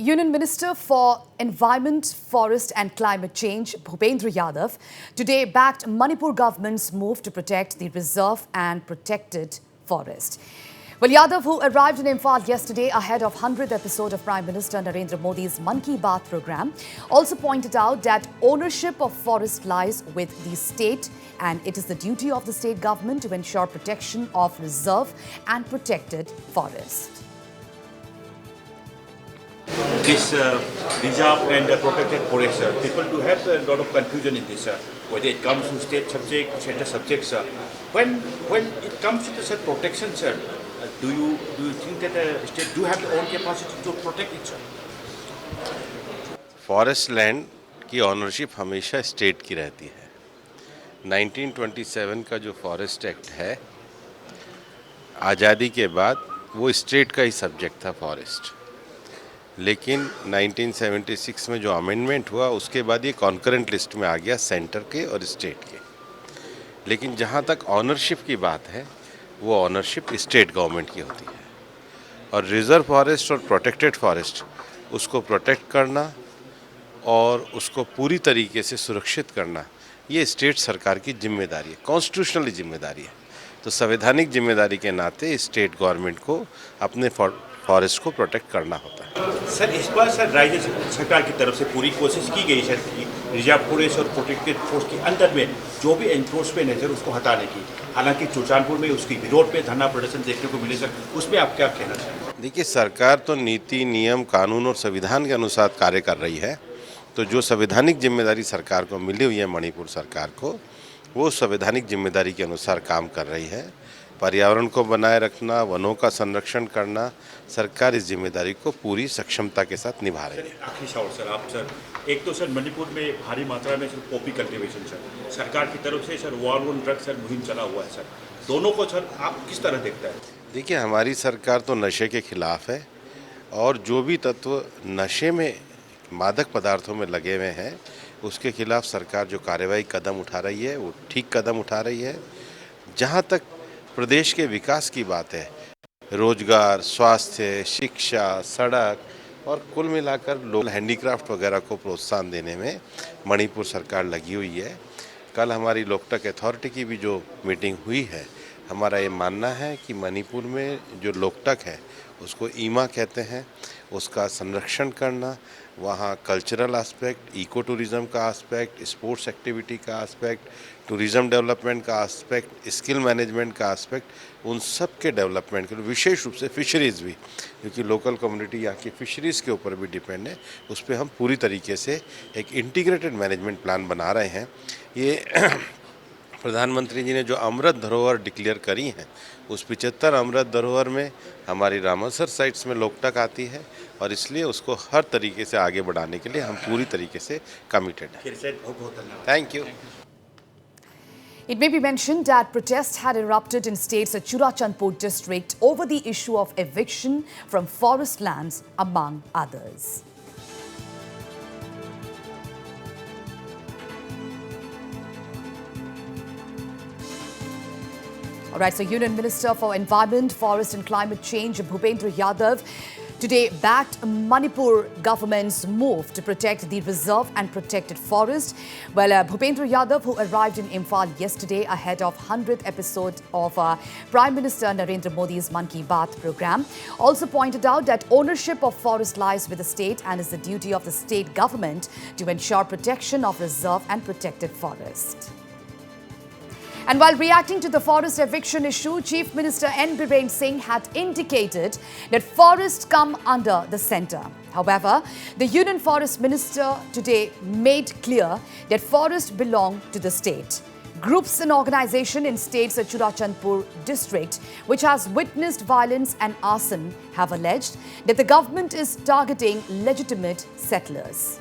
Union Minister for Environment, Forest and Climate Change, Bhupendra Yadav, today backed Manipur government's move to protect the reserve and protected forest. Well, Yadav, who arrived in Imphal yesterday ahead of 100th episode of Prime Minister Narendra Modi's Mann Ki Baat program, also pointed out that ownership of forest lies with the state and it is the duty of the state government to ensure protection of reserve and protected forest. This reserve and protected forest, people do have a lot of confusion in this, whether it comes to state subject, center subjects. When it comes to the protection, sir, do you think that the state do have their own capacity to protect it, sir? Forest land की ownership हमेशा state की रहती है। 1927 का जो forest act है, आज़ादी के बाद वो स्टेट का ही सब्जेक्ट था फॉरेस्ट, लेकिन 1976 में जो अमेंडमेंट हुआ उसके बाद ये कॉन्करेंट लिस्ट में आ गया सेंटर के और स्टेट के। लेकिन जहाँ तक ऑनरशिप की बात है, वो ऑनरशिप स्टेट गवर्नमेंट की होती है और रिजर्व फॉरेस्ट और प्रोटेक्टेड फॉरेस्ट उसको प्रोटेक्ट करना और उसको पूरी तरीके से सुरक्षित करना ये स्टेट सरकार की जिम्मेदारी है, कॉन्स्टिट्यूशनली जिम्मेदारी है। तो संवैधानिक जिम्मेदारी के नाते स्टेट गवर्नमेंट को अपने फॉरेस्ट को प्रोटेक्ट करना होता है। सर, इस बार सर राज्य सरकार की तरफ से पूरी कोशिश की गई सर कि रिजर्व फॉरेस्ट और प्रोटेक्टेड फॉरेस्ट के अंदर में जो भी एनक्रोचमेंट है सर उसको हटाने की। हालांकि चुचानपुर में उसकी विरोध पे धरना प्रदर्शन देखने को मिले सर, उसमें आप क्या कहना चाहेंगे? देखिए, सरकार तो नीति, नियम, कानून और संविधान के अनुसार कार्य कर रही है। तो जो संवैधानिक जिम्मेदारी सरकार को मिली हुई है, मणिपुर सरकार को, वो संवैधानिक जिम्मेदारी के अनुसार काम कर रही है। पर्यावरण को बनाए रखना, वनों का संरक्षण करना, सरकार इस जिम्मेदारी को पूरी सक्षमता के साथ निभा रही है। आखिरी सवाल सर, आप सर, एक तो सर मणिपुर में भारी मात्रा में सर पॉपी कल्टीवेशन सर सरकार की तरफ से sir war on drugs sir मुहिम चला हुआ है सर, दोनों को सर आप किस तरह देखते हैं? देखिए, हमारी सरकार तो नशे के खिलाफ है और जो भी तत्व नशे में, मादक पदार्थों में लगे हुए हैं उसके खिलाफ सरकार जो कार्रवाई कदम उठा रही है वो ठीक कदम उठा रही है। जहाँ तक प्रदेश के विकास की बात है, रोजगार, स्वास्थ्य, शिक्षा, सड़क और कुल मिलाकर लोकल हैंडीक्राफ्ट वगैरह को प्रोत्साहन देने में मणिपुर सरकार लगी हुई है। कल हमारी लोकटक अथॉरिटी की भी जो मीटिंग हुई है, हमारा ये मानना है कि मणिपुर में जो लोकटक है उसको ईमा कहते हैं, उसका संरक्षण करना, वहाँ कल्चरल एस्पेक्ट, इको टूरिज़्म का एस्पेक्ट, स्पोर्ट्स एक्टिविटी का एस्पेक्ट, टूरिज़्म डेवलपमेंट का एस्पेक्ट, स्किल मैनेजमेंट का एस्पेक्ट, उन सब के डेवलपमेंट के लिए विशेष रूप से फिशरीज़ भी, क्योंकि लोकल कम्युनिटी यहाँ की फिशरीज़ के ऊपर भी डिपेंड है, उस पर हम पूरी तरीके से एक इंटीग्रेटेड मैनेजमेंट प्लान बना रहे हैं। ये प्रधानमंत्री जी ने जो अमृत धरोहर डिक्लेयर करी हैं, उस 75 अमृत धरोहर में हमारी रामसर साइट्स में लोकटक आती है और इसलिए उसको हर तरीके से आगे बढ़ाने के लिए हम पूरी तरीके से कमिटेड हैं। Thank you. It may be mentioned that protests had erupted in state's Churachandpur district over the issue of eviction from forest lands, among others. All right, so Union Minister for Environment, Forest and Climate Change, Bhupendra Yadav, today backed Manipur government's move to protect the reserve and protected forest. Well, Bhupendra Yadav, who arrived in Imphal yesterday ahead of 100th episode of Prime Minister Narendra Modi's Mann Ki Baat program, also pointed out that ownership of forest lies with the state and is the duty of the state government to ensure protection of reserve and protected forest. And while reacting to the forest eviction issue, Chief Minister N. Biren Singh had indicated that forests come under the centre. However, the Union Forest Minister today made clear that forests belong to the state. Groups and organizations in state's Churachandpur district, which has witnessed violence and arson, have alleged that the government is targeting legitimate settlers.